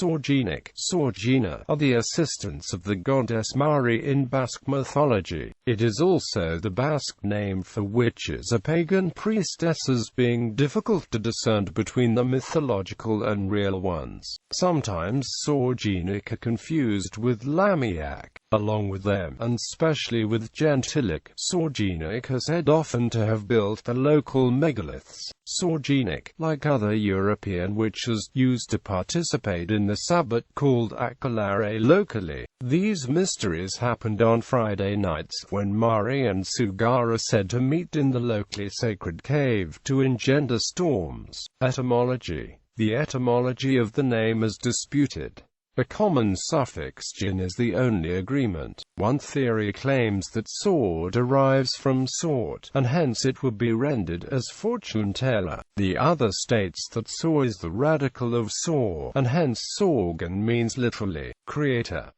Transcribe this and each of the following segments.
Sorginak, sorgina, are the assistants of the goddess Mari in Basque mythology. It is also the Basque name for witches or pagan priestesses, being difficult to discern between the mythological and real ones. Sometimes Sorginak are confused with lamiak. Along with them, and especially with Jentilak, Sorginak are said often to have built the local megaliths. Sorginak, like other European witches, used to participate in the Sabbat called Aquelarre locally. These mysteries happened on Friday nights, when Mari and Sugar are said to meet in the locally sacred cave to engender storms. Etymology. The etymology of the name is disputed. The common suffix "gin" is the only agreement. One theory claims that "sor" derives from "sort," and hence it would be rendered as fortune teller. The other states that "sor" is the radical of "sor," and hence sorgan means literally creator.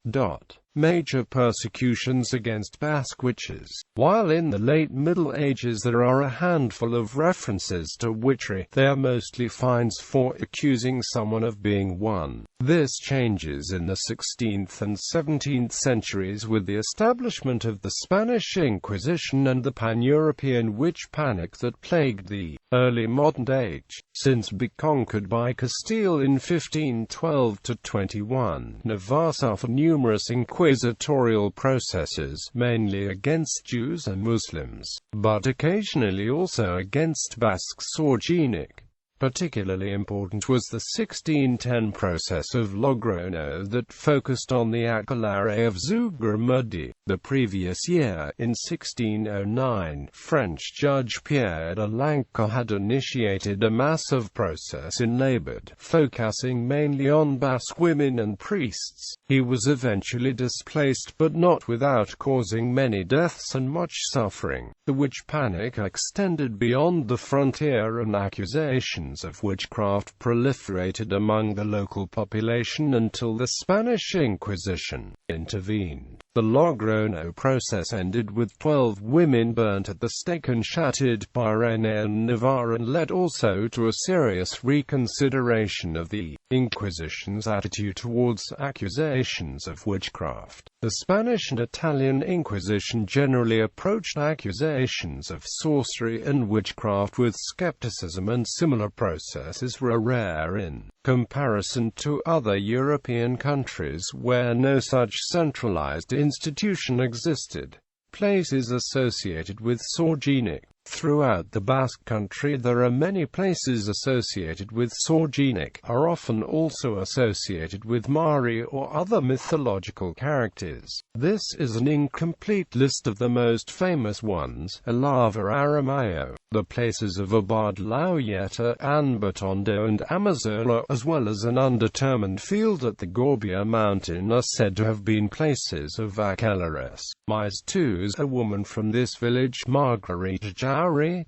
Major persecutions against Basque witches. While in the late Middle Ages there are a handful of references to witchery, they are mostly fines for accusing someone of being one. This changes in the 16th and 17th centuries with the establishment of the Spanish Inquisition and the pan-European witch panic that plagued the early modern age. Since being conquered by Castile in 1512–21, Navarre suffered numerous inquisitorial processes, mainly against Jews and Muslims, but occasionally also against Basque Sorginak. Particularly important was the 1610 process of Logrono that focused on the Aquelarre of Zugarramurdi. The previous year, in 1609, French judge Pierre de Lanca had initiated a massive process in Labad, focusing mainly on Basque women and priests. He was eventually displaced, but not without causing many deaths and much suffering. The witch panic extended beyond the frontier, and accusations of witchcraft proliferated among the local population until the Spanish Inquisition intervened. The Logrono process ended with 12 women burnt at the stake and shattered Pyrenees and Navarre, and led also to a serious reconsideration of the Inquisition's attitude towards accusations of witchcraft. The Spanish and Italian Inquisition generally approached accusations of sorcery and witchcraft with skepticism, and similar processes were rare in comparison to other European countries where no such centralized institution existed. Places associated with Sorginak. Throughout the Basque country there are many places associated with Sorginak, are often also associated with Mari or other mythological characters. This is an incomplete list of the most famous ones: Alava Aramayo, the places of Abad Lauyeta, Anbatondo and Amazola, as well as an undetermined field at the Gorbia mountain, are said to have been places of Aquelarres. Myths. A woman from this village, Margarita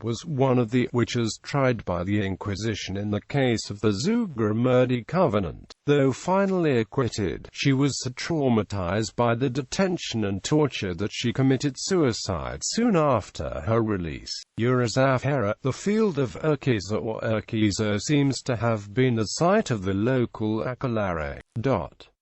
was one of the witches tried by the Inquisition in the case of the Zugarramurdi Covenant. Though finally acquitted, she was so traumatized by the detention and torture that she committed suicide soon after her release. Urizafera, the field of Urquiza or Urquizo, seems to have been the site of the local Aquelarre.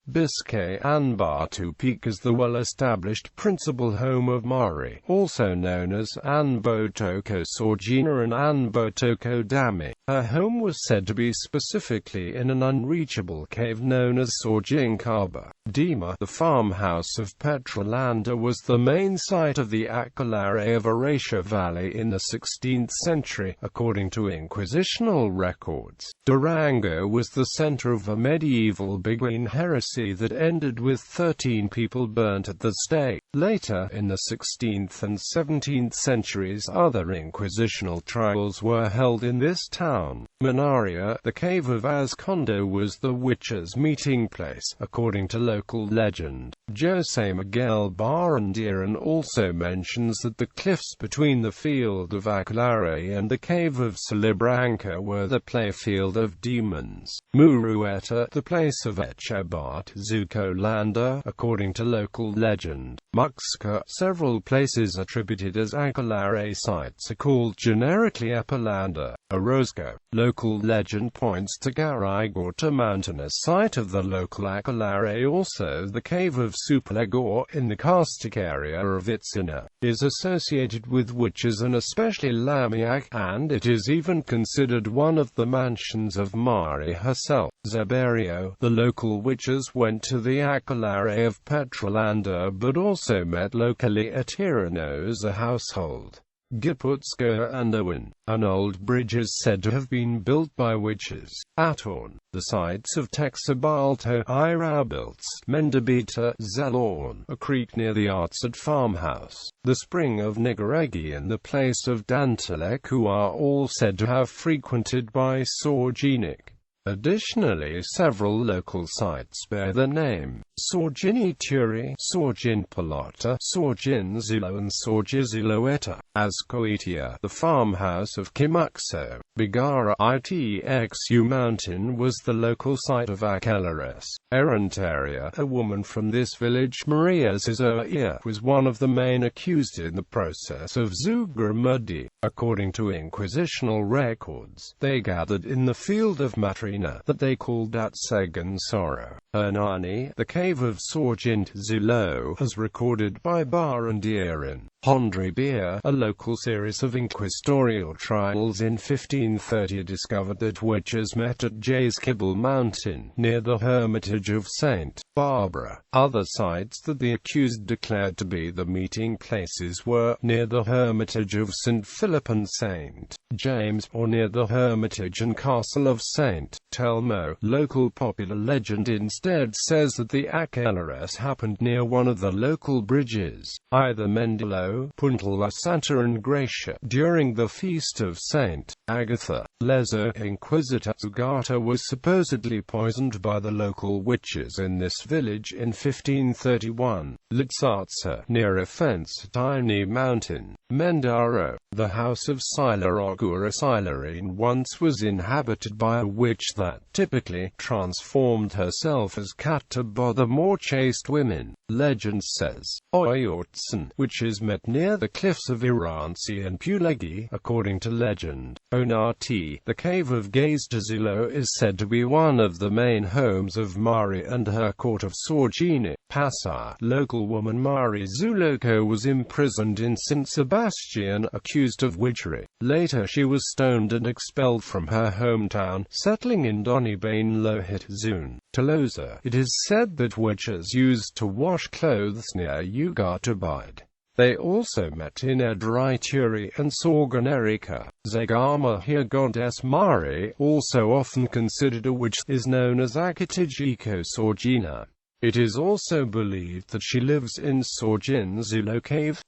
Biscay Anbatu Peak is the well-established principal home of Mari, also known as Anbotoko Sorgina and Anbotoko Dami. Her home was said to be specifically in an unreachable cave known as Sorginkaba. Dima, the farmhouse of Petrolanda, was the main site of the Aquelarre of Aracia Valley in the 16th century, according to Inquisitional records. Durango was the center of a medieval Beguine heresy that ended with 13 people burnt at the stake. Later, in the 16th and 17th centuries, other inquisitional trials were held in this town. Manaria, the cave of Ascondo, was the witches' meeting place, according to local legend. José Miguel Barandiaran also mentions that the cliffs between the field of Aquelarre and the cave of Salibranca were the playfield of demons. Murueta, the place of Echebart, Zukolanda, according to local legend. Muxka. Several places attributed as Akalare sites are called generically Epilanda. Orozco. Local legend points to Garigorta mountainous site of the local Akalare. Also the cave of Suplegor in the Karstic area of Itsina is associated with witches and especially lamiak, and it is even considered one of the mansions of Mari herself. Zeberio. The local witches went to the Akalare of Petrolanda but also met locally at Tiranosa household. Giputska and Owen. An old bridge is said to have been built by witches. Atorn. The sites of Texabalto, Irabilts, Mendabita, Zelorn, a creek near the Artsad farmhouse, the spring of Nigaregi and the place of Jentilak, who are all said to have frequented by Sorginak. Additionally, several local sites bear the name Sorgini Turi, Sorgin Palata, Sorgin Zilo and Sorgiziloeta. Ascoetia. The farmhouse of Kimuxo, Bigara Itxu mountain was the local site of Akelares. Erantaria. A woman from this village, Maria Zizoia, was one of the main accused in the process of Zugarmudi. According to inquisitional records, they gathered in the field of Matrina, that they called Atsegan Sorrow. Hernani. The cave of Sorgint Zilo, as recorded by Barandiaran. Hondribia. A local series of inquisitorial trials in 1530 discovered that witches met at Jayskibble Mountain, near the hermitage of St. Barbara. Other sites that the accused declared to be the meeting places were near the hermitage of St. Philip and St. James, or near the hermitage and castle of St. Telmo. Local popular legend instead says that the Akelares happened near one of the local bridges, either Mendelo, Puntala Santa and Gracia, during the feast of St. Agatha. Lezo. Inquisitor Zugata was supposedly poisoned by the local witches in this village in 1531. Litsatsa. Near a fence, tiny mountain, Mendaro. The house of Silarogura Silarine once was inhabited by a witch that typically transformed herself as Kataba, the more chaste women. Legend says, Oyortson, witches met near the cliffs of Iransi and Pulegi, according to legend. Onati. The cave of Gazdazilo is said to be one of the main homes of Mari and her court of Sorgina. Passar. Local woman Mari Zuloko was imprisoned in St. Sebastian, accused of witchery. Later she was stoned and expelled from her hometown, settling in Donibane Lohit Zun. Tolosa. It is said that witches used to wash clothes near Ugatabide. They also met in Edrituri and Sorganerica. Zegama. Here goddess Mari, also often considered a witch, is known as Akatijiko Sorgina. It is also believed that she lives in Sorgin Zilo cave.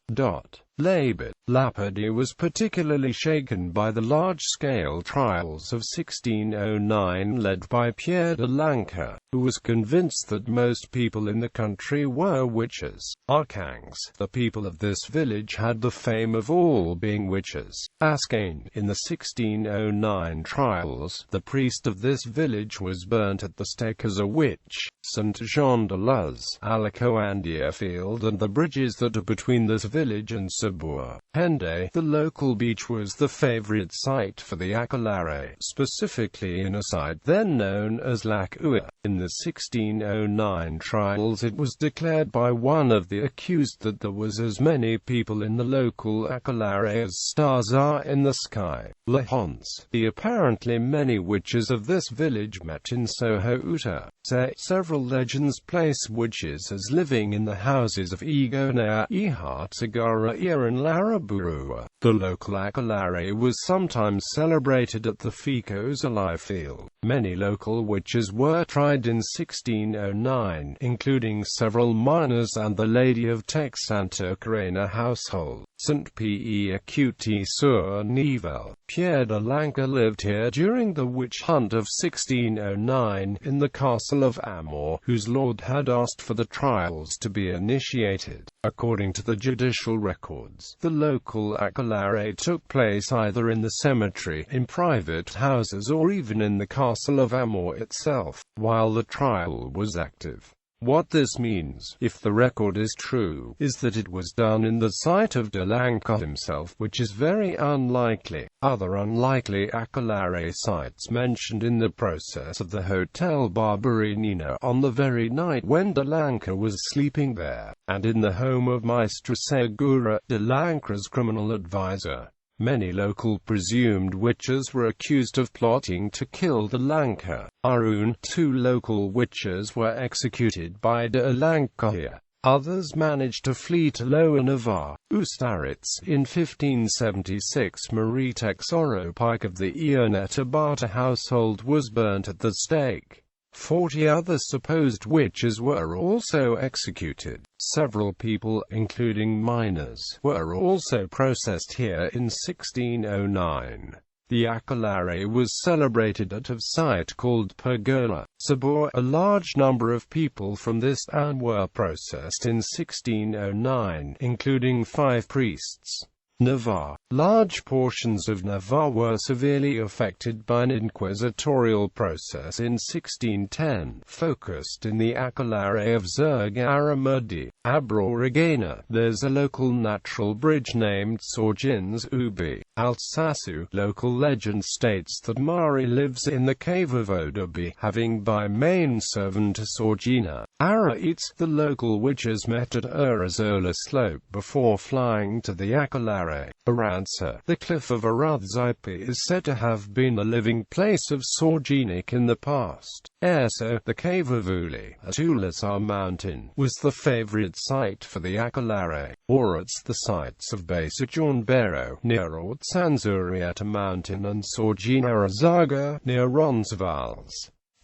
Labid. Lapidi was particularly shaken by the large-scale trials of 1609 led by Pierre de Lanca, who was convinced that most people in the country were witches. Arkangs. The people of this village had the fame of all being witches. Ascane. In the 1609 trials, the priest of this village was burnt at the stake as a witch. St. Jean de Luz, Alacoandia Field and the bridges that are between this village and Sabua. Hende. The local beach was the favorite site for the Akalare, specifically in a site then known as Lac Ua. In the 1609 trials it was declared by one of the accused that there was as many people in the local Akalare as stars are in the sky. Lahons. The apparently many witches of this village met in Soho Uta. Several legends place witches as living in the houses of Igonea, Ihartagara, and Laraburua. The local Akalare was sometimes celebrated at the Ficos Alive field. Many local witches were tried in 1609, including several minors and the Lady of Texanto Carena household. St. P. Acuti sur Nivelle. Pierre de Lanca lived here during the witch hunt of 1609 in the castle of Amor, whose lord had asked for the trials to be initiated. According to the judicial records, the local Akalare aquelarre took place either in the cemetery, in private houses, or even in the castle of Amor itself, while the trial was active. What this means, if the record is true, is that it was done in the sight of de Lanka himself, which is very unlikely. Other unlikely aquelarre sites mentioned in the process of the Hotel Barberinina on the very night when de Lanka was sleeping there, and in the home of Maestre Segura, de Lanka's criminal advisor. Many local presumed witches were accused of plotting to kill de Lanka. Arun, 2 local witches were executed by de Lanka here. Others managed to flee to Lower Navarre. Ustaritz. In 1576, Marie Texoro Pike of the Ioneta household was burnt at the stake. 40 other supposed witches were also executed. Several people, including minors, were also processed here in 1609. The aquelarre was celebrated at a site called Pergola, Sabor. A large number of people from this town were processed in 1609, including 5 priests. Navarre. Large portions of Navarre were severely affected by an inquisitorial process in 1610, focused in the aquelarre of Zergaramudi, Abroragana. There's a local natural bridge named Sorgins Ubi, Alsasu. Local legend states that Mari lives in the cave of Odobi, having by main servant Sorgina. Ara-It's. The local witches met at Urazola slope before flying to the aquelarre. Aransa. The cliff of Aradzipi is said to have been the living place of Sorginak in the past. Erso, the cave of Uli, at Ulasar mountain, was the favorite site for the aquelarre. Orats. The sites of Basajornbero, near Ortsanzurieta mountain, and Sorgina Azaga, near Roncesvalles.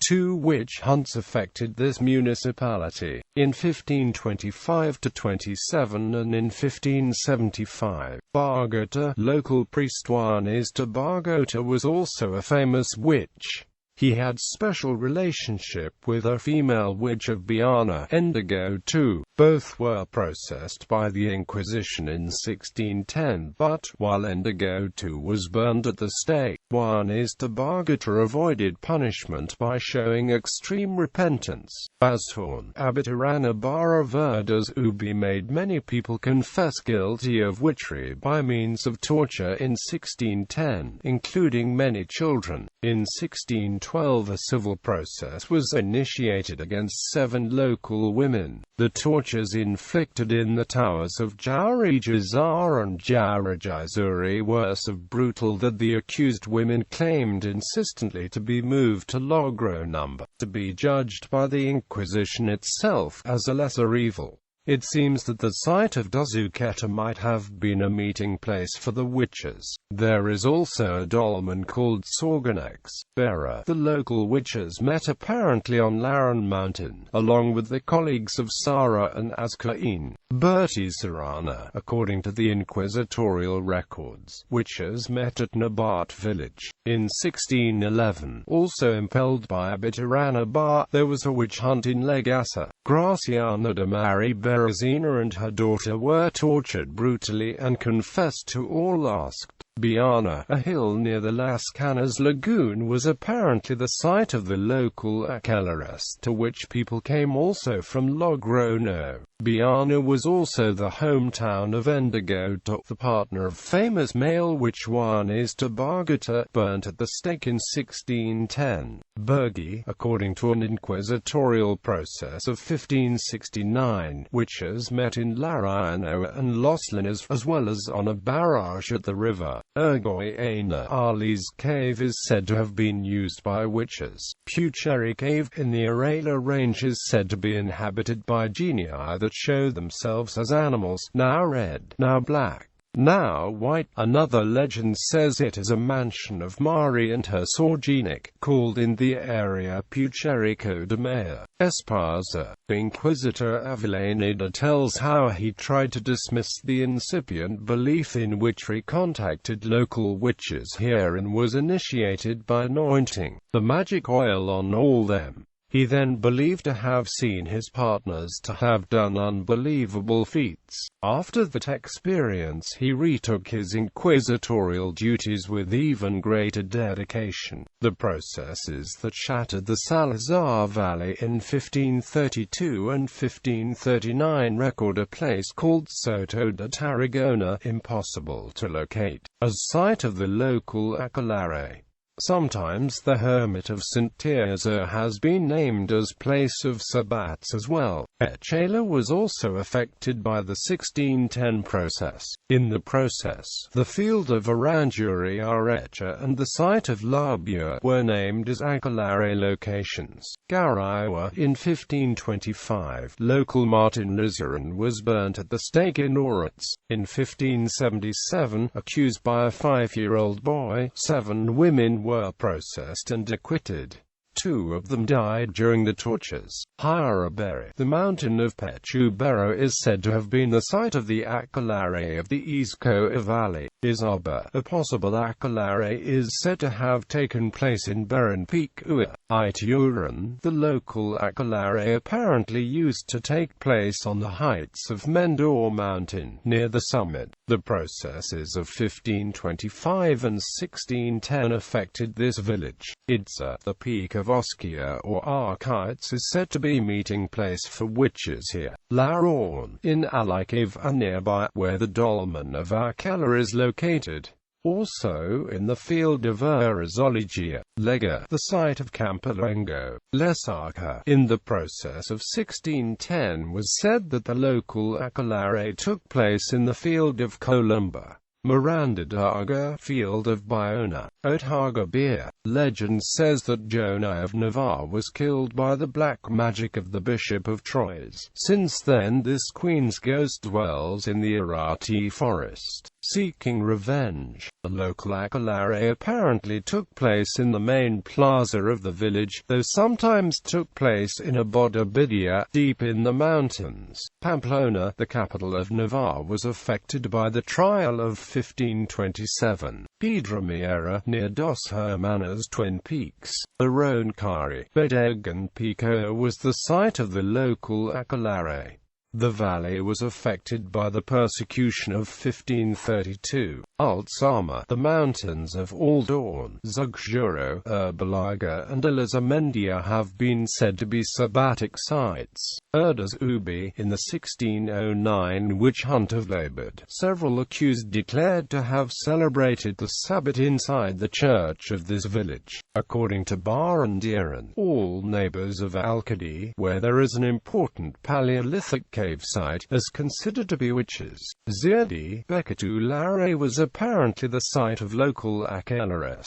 2 witch hunts affected this municipality, in 1525–27 and in 1575. Bargota. Local priest Juanes de Bargota was also a famous witch. He had special relationship with a female witch of Biana, Endigo too. Both were processed by the Inquisition in 1610, but, while Endigo too was burned at the stake, Juanes de Bargota avoided punishment by showing extreme repentance. Bashorn. Abiturana Barra Verdes Ubi made many people confess guilty of witchery by means of torture in 1610, including many children. In 1612 a civil process was initiated against 7 local women. The tortures inflicted in the towers of Jauregizar and Jauragizuri were so brutal that the accused women claimed insistently to be moved to Logronumber, to be judged by the Inquisition itself as a lesser evil. It seems that the site of Dozuqueta might have been a meeting place for the witches. There is also a dolmen called Sorginak. The local witches met apparently on Laran Mountain, along with the colleagues of Sara and Azcain. Berti Serrana. According to the inquisitorial records, witches met at Nabat village. In 1611, also impelled by Abiturana Bar, there was a witch hunt in Legassa. Graciana de Mari Berezina and her daughter were tortured brutally and confessed to all asked. Biana, a hill near the Las Canas lagoon, was apparently the site of the local aquelarres, to which people came also from Logrono. Biana was also the hometown of Endigo, the partner of famous male witch Juanes de Bargota, burnt at the stake in 1610. Burgi. According to an inquisitorial process of 1569, witches met in Larano and Los Linas, as well as on a barrage at the river. Urgoyana. Ali's cave is said to have been used by witches. Pucheri Cave in the Arela Range is said to be inhabited by genii that show themselves as animals, now red, now black, now white. Another legend says it is a mansion of Mari and her Sorginak, called in the area Pucherico de Mea. Esparza. Inquisitor Avellaneda tells how he tried to dismiss the incipient belief in witchery, contacted local witches here and was initiated by anointing the magic oil on all them. He then believed to have seen his partners to have done unbelievable feats. After that experience he retook his inquisitorial duties with even greater dedication. The processes that shattered the Salazar Valley in 1532 and 1539 record a place called Soto de Tarragona, impossible to locate, as site of the local aquelarre. Sometimes the Hermit of St. Tirza has been named as place of sabbats as well. Echala was also affected by the 1610 process. In the process, the field of Aranduri Arecha and the site of Labua were named as aquelarre locations. Garaiwa, in 1525, local Martin Lizaran was burnt at the stake in Oritz. In 1577, accused by a 5-year-old boy, 7 women were processed and acquitted. 2 of them died during the tortures. Haraberi, the mountain of Petubero, is said to have been the site of the aquelarre of the Isco Valley. Izaba, a possible aquelarre, is said to have taken place in Beran Peak Ua. Ituran, the local aquelarre apparently used to take place on the heights of Mendor Mountain, near the summit. The processes of 1525 and 1610 affected this village. Idza, the peak of Oskia or Archites, is said to be meeting place for witches here. Laron, in Alikiv, nearby, where the dolmen of Arkela is located. Also in the field of Urazologia, Lega, the site of Campalengo. Lesaka, in the process of 1610, was said that the local aquelarre took place in the field of Columba. Miranda Daga, field of Bayona. Otaga Beer. Legend says that Jonah of Navarre was killed by the black magic of the Bishop of Troyes. Since then this queen's ghost dwells in the Arati forest, seeking revenge. The local aquelarre apparently took place in the main plaza of the village, though sometimes took place in a Bodabidia, deep in the mountains. Pamplona, the capital of Navarre, was affected by the trial of 1527. Piedramiera, near Dos Hermanas Twin Peaks. Aroncari, Bedegan Pico was the site of the local aquelarre. The valley was affected by the persecution of 1532. Altsama, the mountains of Aldorn, Zugjuro, Urbalaga and Elizamendia have been said to be sabbatic sites. Urdas Ubi, in the 1609 witch hunt of Labad, several accused declared to have celebrated the Sabbat inside the church of this village. According to Barandiran, all neighbors of Alkadi, where there is an important Paleolithic cave site, is considered to be witches. Zirdi, Bekatulare was apparently the site of local aquelarres.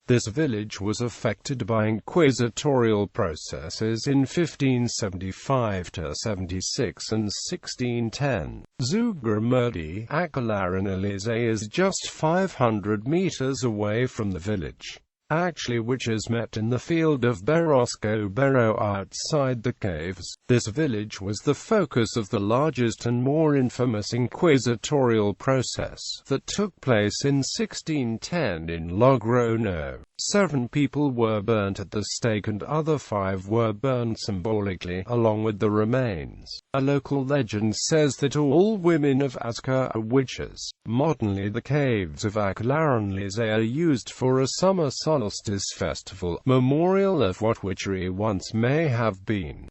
This village was affected by inquisitorial processes in 1575–76 and 1610. Zugarmurdi, Aquelarre is just 500 meters away from the village. Actually, witches met in the field of Berosco Bero outside the caves. This village was the focus of the largest and more infamous inquisitorial process that took place in 1610 in Logrono. 7 people were burnt at the stake and other 5 were burned symbolically, along with the remains. A local legend says that all women of Azca are witches. Modernly the caves of Aquelarre are used for a summer solstice festival, memorial of what witchery once may have been.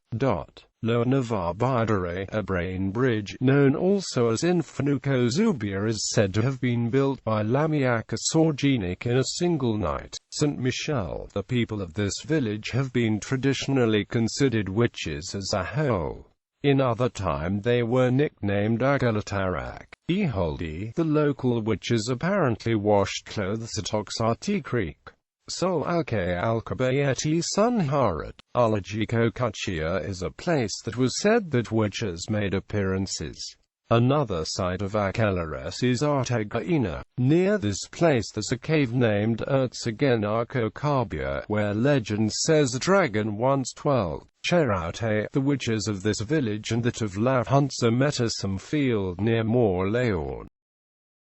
Lower Navarre Bidere, a brain bridge, known also as Infinuco Zubia, is said to have been built by lamiak Sorginak in a single night. St. Michel, the people of this village have been traditionally considered witches as a whole. In other time they were nicknamed Agalatarak. Eholdi, the local witches apparently washed clothes at Oxati Creek. Sol Alke Alkabayeti Sunharat. Alajiko Kachia is a place that was said that witches made appearances. Another site of aquelarres is Artegaina. Near this place there's a cave named Ertsagenarko where legend says a dragon once dwelled. Cheraute, the witches of this village and that of La Hunsa met at some field near Morleon.